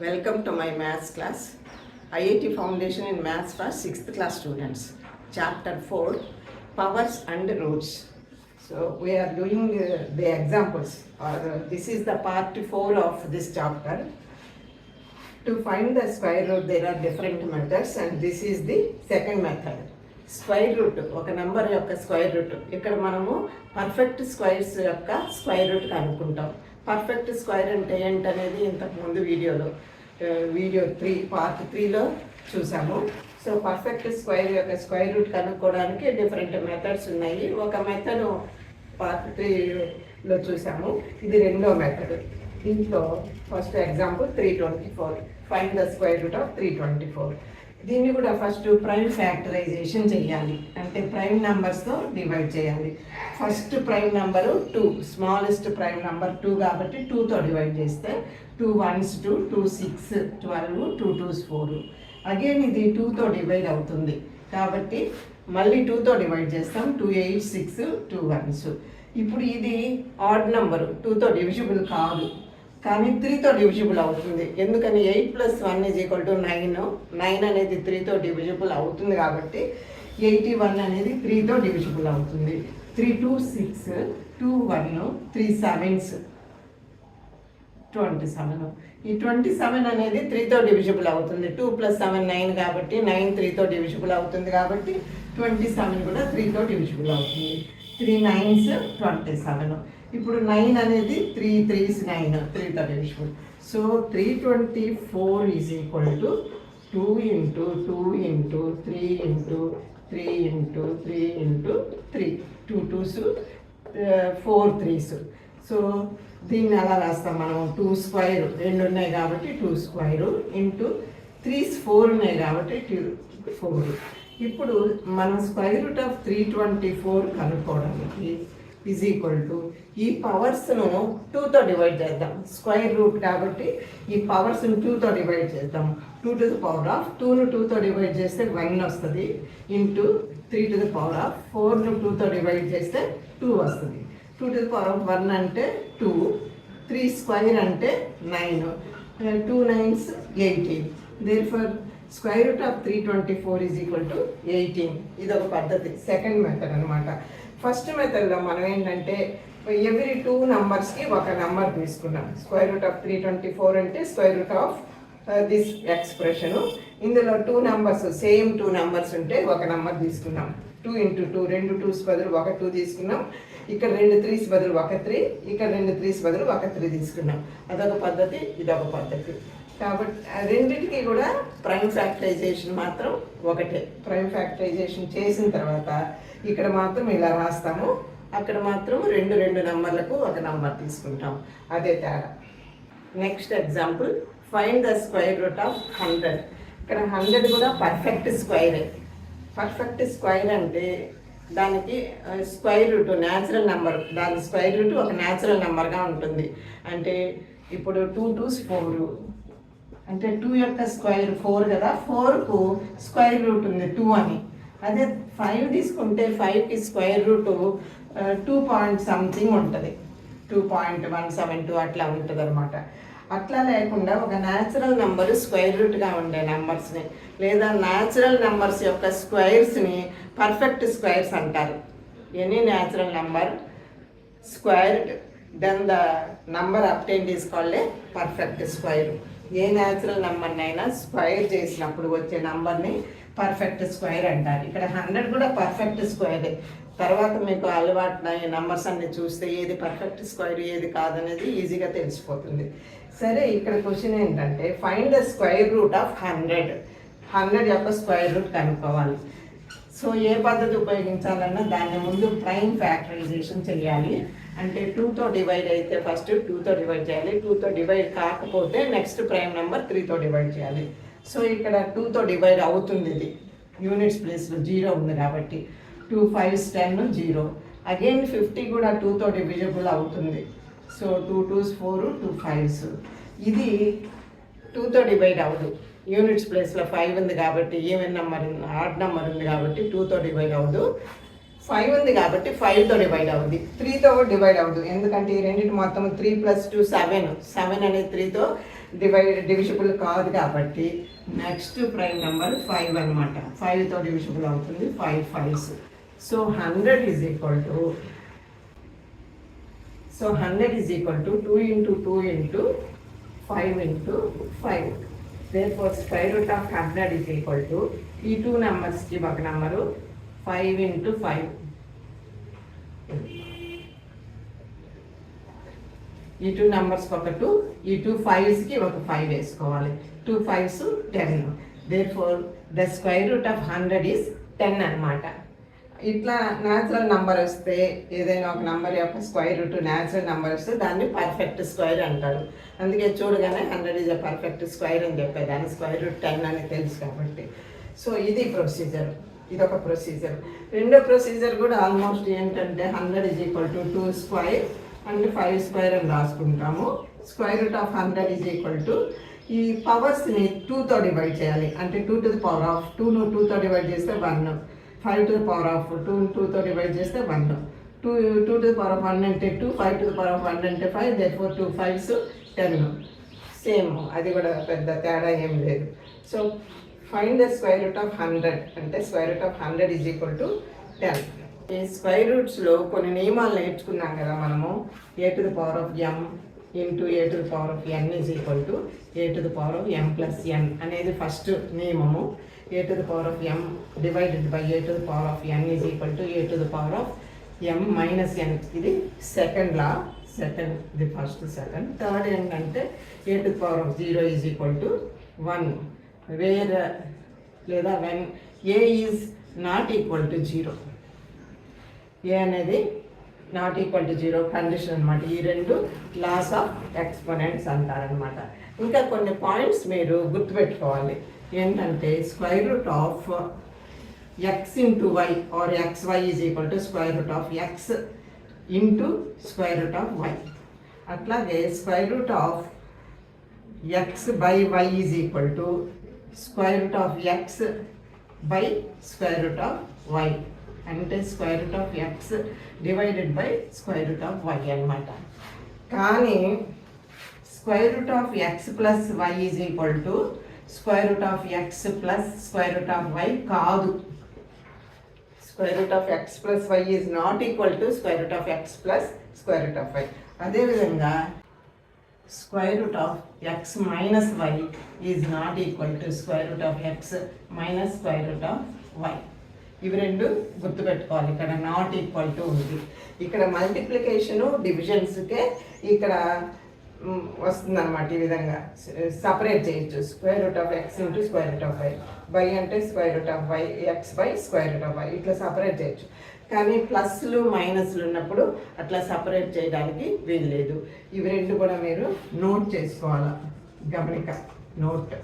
Welcome to my maths class. IIT Foundation in Maths for 6th class students. Chapter 4, Powers and Roots. So we are doing the examples. This is the part 4 of this chapter. To find the square root, there are different methods, and this is the second method. Square root ఒక number యొక్క square root. ఇక్కడ మనము perfect squares యొక్క square root కనుక్కుంటాం. Perfect square అంటే ఏంటనేది ఇంతకుముందు video 3 part 3లో చూసాము. So perfect square యొక్క స్క్వైర్ రూట్ కనుక్కోవడానికి డిఫరెంట్ మెథడ్స్ ఉన్నాయి. ఒక మెథడ్ పార్ట్ 3లో చూసాము, ఇది రెండో మెథడ్. దీంట్లో first example 324, find the square root of 324. దీన్ని కూడా ఫస్ట్ ప్రైమ్ ఫ్యాక్టరైజేషన్ చేయాలి, అంటే ప్రైమ్ నెంబర్స్తో డివైడ్ చేయాలి. First prime number 2, smallest prime number 2 కాబట్టి 2తో డివైడ్ చేస్తే 2 1s 2, 2 6 12, 2 2s 4. అగైన్ ఇది 2తో డివైడ్ అవుతుంది కాబట్టి మళ్ళీ 2తో డివైడ్ చేస్తాం. 2 8 6, 2 1s. ఇప్పుడు ఇది ఆడ్ నెంబరు, 2తో డివిజిబుల్ కాదు కానీ 3తో డివిజిబుల్ అవుతుంది. ఎందుకని 8 + 1 = 9. 9 అనేది 3తో డివిజిబుల్ అవుతుంది కాబట్టి 81 అనేది 3తో డివిజిబుల్ అవుతుంది. 3 2 6, 2 1, 3 7s 27. ఈ 27 అనేది 3తో డివిజిబుల్ అవుతుంది. 2 + 7 9 కాబట్టి 9 3తో డివిజిబుల్ అవుతుంది కాబట్టి 27 కూడా 3తో డివిజిబుల్ అవుతుంది. 3 9s 27. ఇప్పుడు 9 అనేది 3 3s 9, 3తో divisible. So 324 = 2 × 2 × 3 × 3 × 3 × 3, 2 2s 4 3s. So దీన్ని ఎలా రాస్తాం మనం? 2 స్క్వైర్ 2 ఉన్నాయి కాబట్టి 2 స్క్వైర్ ఇంటూ 3s 4 ఉన్నాయి కాబట్టి 4. ఇప్పుడు మనం స్క్వైర్ రూట్ ఆఫ్ 324 కనుక్కోవడానికి = ఈ పవర్స్ను 2తో డివైడ్ చేద్దాం. స్క్వైర్ రూట్ కాబట్టి ఈ పవర్స్ను 2తో డివైడ్ చేద్దాం. 2^2ను 2తో డివైడ్ చేస్తే 1 వస్తుంది, ఇంటూ 3^4ను 2తో డివైడ్ చేస్తే 2 వస్తుంది. 2^1 అంటే 2, 3 స్క్వైర్ అంటే 9, 2 9s 18. Therefore square root of 324 = 18. ఇది ఒక పద్ధతి, సెకండ్ మెథడ్ అనమాట. ఫస్ట్ మెథడ్లో మనం ఏంటంటే ఎవ్రీ 2 నెంబర్స్కి ఒక నెంబర్ తీసుకున్నాం. స్క్వైర్ రూట్ ఆఫ్ 324 అంటే square root of this expression. ఇందులో 2 నెంబర్స్, సేమ్ 2 నెంబర్స్ ఉంటే ఒక నెంబర్ తీసుకున్నాం. 2 × 2, 2 2s బదులు ఒక 2 తీసుకున్నాం. ఇక్కడ 2 3s బదులు ఒక 3, ఇక్కడ 2 3s బదులు ఒక 3 తీసుకున్నాం. అదొక పద్ధతి, ఇదొక పద్ధతి. కాబట్టి రెండింటికి కూడా ప్రైమ్ ఫ్యాక్టరైజేషన్ మాత్రం ఒకటే. ప్రైమ్ ఫ్యాక్టరైజేషన్ చేసిన తర్వాత ఇక్కడ మాత్రం ఇలా రాస్తాము, అక్కడ మాత్రం 2 నెంబర్లకు ఒక నెంబర్ తీసుకుంటాం, అదే తేడా. Next example, find the square root of 100. ఇక్కడ 100 కూడా పర్ఫెక్ట్ స్క్వైరే. పర్ఫెక్ట్ స్క్వైర్ అంటే దానికి స్క్వైర్ రూట్ న్యాచురల్ నెంబర్, దాని స్క్వైర్ రూట్ ఒక న్యాచురల్ నెంబర్గా ఉంటుంది. అంటే ఇప్పుడు 2 2s 4 అంటే 2 యొక్క స్క్వైర్ 4 కదా, 4కు స్క్వైర్ రూట్ ఉంది 2 అని. అదే 5 తీసుకుంటే 5కి స్క్వైర్ రూట్ 2 పాయింట్ సంథింగ్ ఉంటుంది, 2.172 అట్లా ఉంటుంది అనమాట. అట్లా లేకుండా ఒక న్యాచురల్ నెంబర్ స్క్వైర్ రూట్గా ఉండే నెంబర్స్ని లేదా న్యాచురల్ నెంబర్స్ యొక్క స్క్వైర్స్ని పర్ఫెక్ట్ స్క్వైర్స్ అంటారు. Any natural number squared then the number obtained is called a perfect square. ఏ న్యాచురల్ నెంబర్నైనా స్క్వైర్ చేసినప్పుడు వచ్చే నెంబర్ని పర్ఫెక్ట్ స్క్వైర్ అంటారు. ఇక్కడ 100 కూడా పర్ఫెక్ట్ స్క్వైరే. తర్వాత మీకు అలవాటు నెంబర్స్ అన్ని చూస్తే ఏది పర్ఫెక్ట్ స్క్వైర్ ఏది కాదనేది ఈజీగా తెలిసిపోతుంది. సరే, ఇక్కడ క్వశ్చన్ ఏంటంటే find the square root of 100. 100 యొక్క స్క్వైర్ రూట్ కనుక్కోవాలి. సో ఏ పద్ధతి ఉపయోగించాలన్నా దాని ముందు ప్రైమ్ ఫ్యాక్టరైజేషన్ చేయాలి. అంటే 2తో డివైడ్ అయితే ఫస్ట్ 2తో డివైడ్ చేయాలి. 2తో డివైడ్ కాకపోతే నెక్స్ట్ ప్రైమ్ నెంబర్ 3తో డివైడ్ చేయాలి. సో ఇక్కడ 2తో డివైడ్ అవుతుంది, ఇది యూనిట్స్ ప్లేస్లో 0 ఉంది కాబట్టి 2 5s 10 0. అగైన్ 50 కూడా 2తో డివిజిబుల్ అవుతుంది. So 2 2s 4, 2 5s. ఇది 2తో డివైడ్ అవ్వదు, యూనిట్స్ ప్లేస్లో 5 ఉంది కాబట్టి, ఈవెన్ నెంబర్ ఆడ్ నెంబర్ ఉంది కాబట్టి 2తో డివైడ్ అవ్వదు. 5 ఉంది కాబట్టి 5తో డివైడ్ అవుద్ది. 3తో డివైడ్ అవ్వదు, ఎందుకంటే ఈ రెండింటి మొత్తం 3 + 2 7. 7 అనేది 3తో డివిజిబుల్ కాదు కాబట్టి నెక్స్ట్ ప్రైమ్ నెంబర్ 5 అనమాట. 5తో డివిజిబుల్ అవుతుంది, 5 5s. So 100 is equal to 2 into 2 into 5 into 5. Therefore square root of 100 is equal to ఈ 2 నెంబర్స్కి ఒక నెంబరు 5 into 5. ఈ 2 నెంబర్స్కి ఒక 2, ఈ 2 5స్కి ఒక 5 వేసుకోవాలి. 2 5s 10. Therefore the square root of 100 is 10 అనమాట. ఇట్లా న్యాచురల్ నెంబర్ వస్తే ఏదైనా ఒక నెంబర్ యొక్క స్క్వేర్ రూట్ న్యాచురల్ నెంబర్ వస్తే దాన్ని పర్ఫెక్ట్ స్క్వేర్ అంటారు. అందుకే చూడగానే 100 ఈజ్ ఎ పర్ఫెక్ట్ స్క్వేర్ అని చెప్పేది, దాని స్క్వేర్ రూట్ 10 అని తెలుసు కాబట్టి. సో ఇది ప్రొసీజర్, ఇదొక ప్రొసీజర్. రెండో ప్రొసీజర్ కూడా ఆల్మోస్ట్ ఏంటంటే 100 ఈజ్ ఈక్వల్ టు 2 స్క్వేర్ అంటే 5 స్క్వేర్ అని రాసుకుంటాము. Square root of 100 is equal to ఈ పవర్స్ని 2తో డివైడ్ చేయాలి. అంటే 2 to the power of 2ను 2తో డివైడ్ చేస్తే 1, 5 to the power of 2 2తో డివైడ్ చేస్తే 1, 2 to the power of 1 అంటే 2, 5 to the power of 1 అంటే 5. therefore 2 5s 10. సేమ్, అది కూడా పెద్ద తేడా ఏం లేదు. So find the square root of 100 అంటే square root of 100 is equal to 10. ఈ స్క్వేర్ రూట్స్లో కొన్ని నియమాలు నేర్చుకున్నాం కదా మనము. a to the power of m into a to the power of n is equal to a to the power of m plus n అనేది first నియమము. a to the power of m divided by a to the power of n is equal to a to the power of m minus n. ఇది second లా, second ఇది first, second. Third ఏంటంటే a to the power of 0 is equal to 1 wear లేదా when a is not equal to 0. a అనేది not equal to 0 condition అనమాట. ఈ రెండు loss of exponents అంటారనమాట. ఇంకా కొన్ని పాయింట్స్ మీరు గుర్తుపెట్టుకోవాలి. ఏంటంటే square root of x into y or x y is equal to square root of x into square root of y. అట్లాగే square root of x by y is equal to square root of x by square root of y అంటే square root of x divided by square root of y అనమాట. కానీ square root of x plus y is equal to square root of x plus square root of y కాదు. Square root of x plus y is not equal to square root of x plus square root of y. అదేవిధంగా square root of x minus y is not equal to square root of x minus square root of y. ఇవి రెండు గుర్తుపెట్టుకోవాలి. ఇక్కడ not equal to ఉంది. ఇక్కడ multiplication డివిజన్స్కే ఇక్కడ వస్తుందన్నమాట. ఈ విధంగా సపరేట్ చేయొచ్చు. Square root of x into square root of y, y అంటే square root of y, x by square root of y, ఇట్లా సపరేట్ చేయొచ్చు. కానీ ప్లస్లు మైనస్లు ఉన్నప్పుడు అట్లా సపరేట్ చేయడానికి వీలు లేదు. ఇవి రెండు కూడా మీరు నోట్ చేసుకోవాలి. గమనిక, నోట్.